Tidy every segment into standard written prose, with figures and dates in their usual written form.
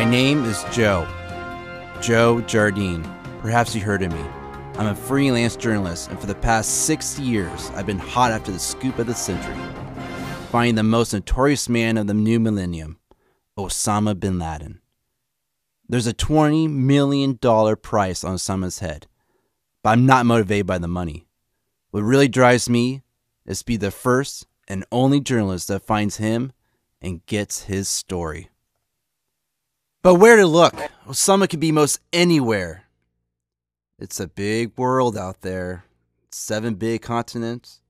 My name is Joe Jardine. Perhaps you heard of me. I'm a freelance journalist, and for the past 60 years, I've been hot after the scoop of the century, finding the most notorious man of the new millennium, Osama bin Laden. There's a $20 million price on Osama's head, but I'm not motivated by the money. What really drives me is to be the first and only journalist that finds him and gets his story. But where to look? Osama could be most anywhere. It's a big world out there. 7 big continents.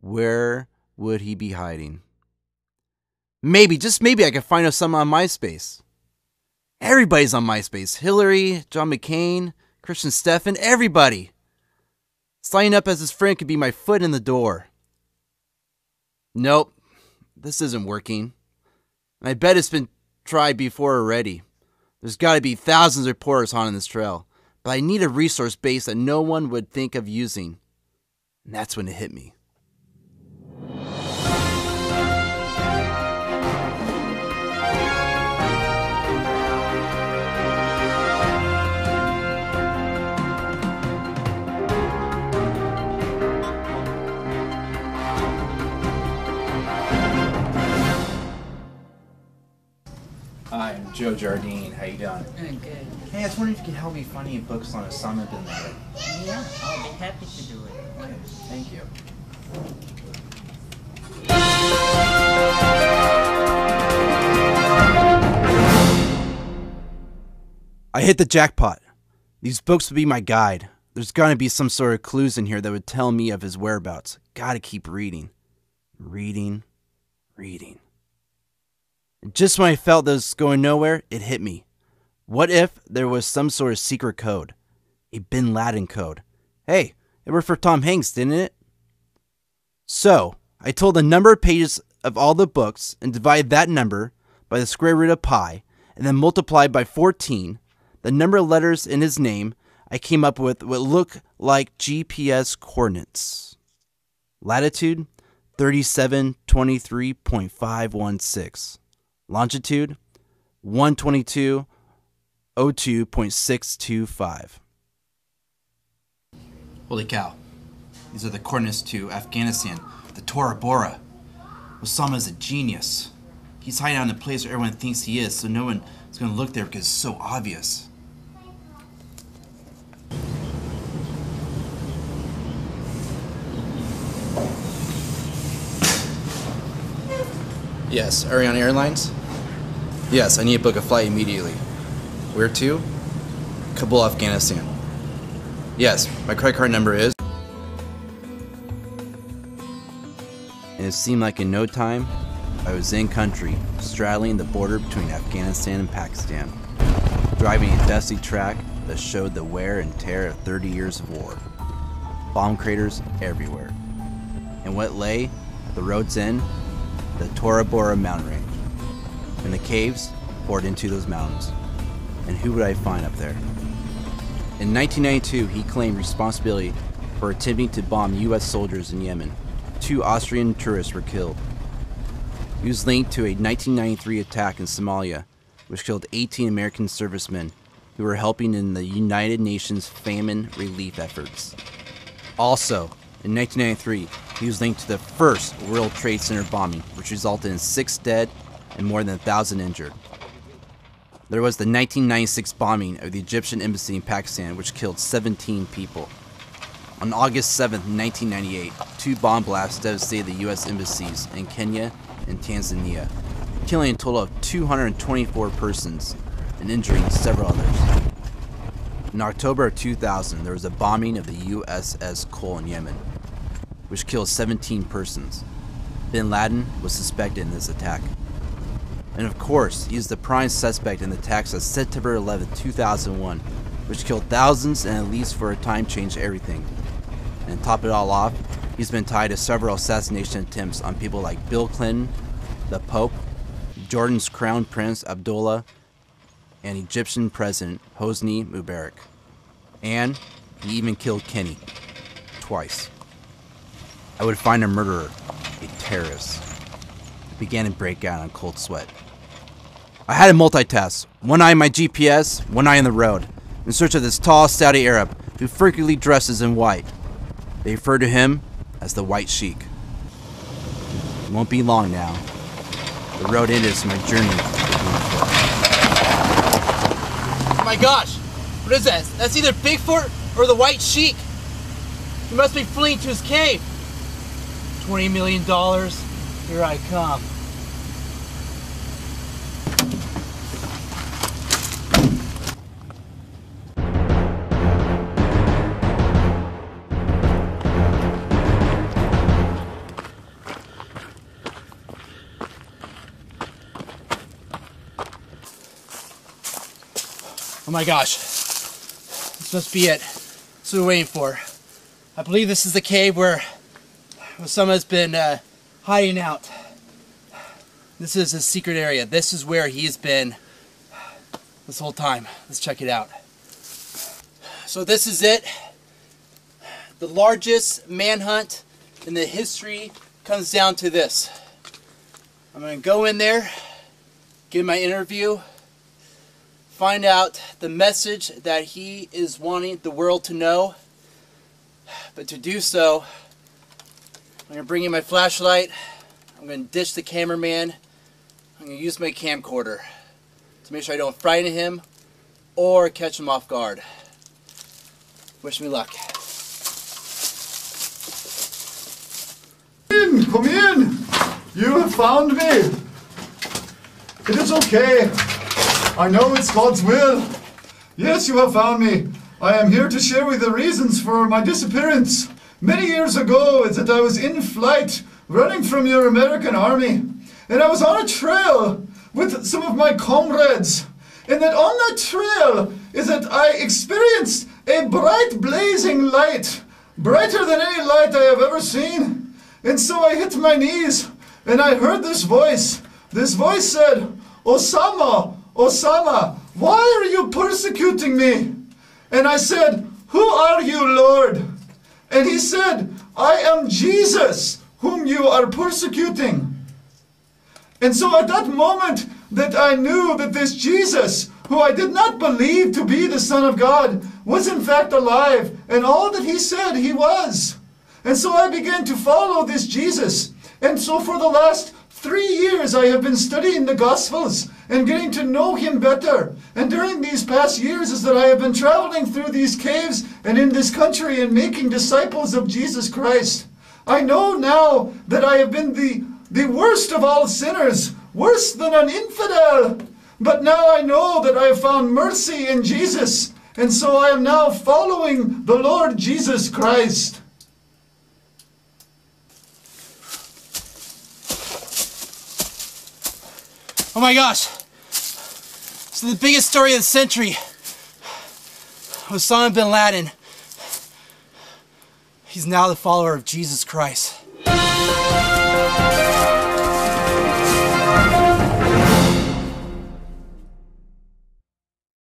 Where would he be hiding? Maybe, just maybe, I could find Osama on MySpace. Everybody's on MySpace. Hillary, John McCain, Christian Stephan, everybody. Signing up as his friend could be my foot in the door. Nope, this isn't working. I bet it's been tried before already. There's got to be thousands of reporters on this trail, but I need a resource base that no one would think of using. And that's when it hit me. Hi, I'm Joe Jardine. How you doing? I'm good. Hey, I was wondering if you could help me find any books on Osama bin Laden. Yeah, I'll be happy to do it. Okay, thank you. I hit the jackpot. These books would be my guide. There's gotta be some sort of clues in here that would tell me of his whereabouts. Gotta keep reading. Reading. And just when I felt this was going nowhere, it hit me. What if there was some sort of secret code? A Bin Laden code. Hey, it worked for Tom Hanks, didn't it? So, I told the number of pages of all the books and divided that number by the square root of pi, and then multiplied by 14, the number of letters in his name. I came up with what looked like GPS coordinates. Latitude, 3723.516. Longitude, 122.02.625. Holy cow. These are the coordinates to Afghanistan, the Tora Bora. Osama's a genius. He's hiding out in a place where everyone thinks he is, so no one is going to look there because it's so obvious. Yes, Ariana Airlines? Yes, I need to book a flight immediately. Where to? Kabul, Afghanistan. Yes, my credit card number is... And it seemed like in no time, I was in country, straddling the border between Afghanistan and Pakistan, driving a dusty track that showed the wear and tear of 30 years of war. Bomb craters everywhere. And what lay the road's end? The Tora Bora mountain range. And the caves poured into those mountains. And who would I find up there? In 1992, he claimed responsibility for attempting to bomb U.S. soldiers in Yemen. 2 Austrian tourists were killed. He was linked to a 1993 attack in Somalia, which killed 18 American servicemen who were helping in the United Nations famine relief efforts. Also, in 1993, he was linked to the first World Trade Center bombing, which resulted in 6 dead and more than 1,000 injured. There was the 1996 bombing of the Egyptian embassy in Pakistan, which killed 17 people. On August 7, 1998, 2 bomb blasts devastated the U.S. embassies in Kenya and Tanzania, killing a total of 224 persons and injuring several others. In October of 2000, there was a bombing of the USS Cole in Yemen, which killed 17 persons. Bin Laden was suspected in this attack. And of course, he is the prime suspect in the attacks of September 11, 2001, which killed thousands and at least for a time changed everything. And to top it all off, he's been tied to several assassination attempts on people like Bill Clinton, the Pope, Jordan's Crown Prince Abdullah, and Egyptian President Hosni Mubarak. And he even killed Kenny. Twice. I would find a murderer, a terrorist. It began to break out on cold sweat. I had to multitask, one eye on my GPS, one eye on the road, in search of this tall Saudi Arab who frequently dresses in white. They refer to him as the White Sheik. It won't be long now. The road ended so my journey began. Oh my gosh! What is that? That's either Bigfoot or the White Sheik. He must be fleeing to his cave. $20 million. Here I come. Oh my gosh, this must be it. That's what we're waiting for. I believe this is the cave where Osama has been hiding out. This is his secret area. This is where he's been this whole time. Let's check it out. So this is it. The largest manhunt in the history comes down to this. I'm going to go in there, give my interview, find out the message that he is wanting the world to know. But to do so, I'm going to bring in my flashlight, I'm going to ditch the cameraman, I'm going to use my camcorder to make sure I don't frighten him or catch him off guard. Wish me luck. Come in! You have found me! It is okay. I know it's God's will. Yes, you have found me. I am here to share with you the reasons for my disappearance. Many years ago, is that I was in flight, running from your American army, and I was on a trail with some of my comrades. And that on that trail is that I experienced a bright blazing light, brighter than any light I have ever seen. And so I hit my knees, and I heard this voice. This voice said, "Osama, Osama, why are you persecuting me?" And I said, "Who are you, Lord?" And he said, "I am Jesus, whom you are persecuting." And so at that moment that I knew that this Jesus, who I did not believe to be the Son of God, was in fact alive, and all that he said he was. And so I began to follow this Jesus. And so for the last 3 years I have been studying the Gospels and getting to know him better. And during these past years is that I have been traveling through these caves and in this country and making disciples of Jesus Christ. I know now that I have been the worst of all sinners, worse than an infidel. But now I know that I have found mercy in Jesus. And so I am now following the Lord Jesus Christ. Oh my gosh! So the biggest story of the century, Osama bin Laden, he's now the follower of Jesus Christ.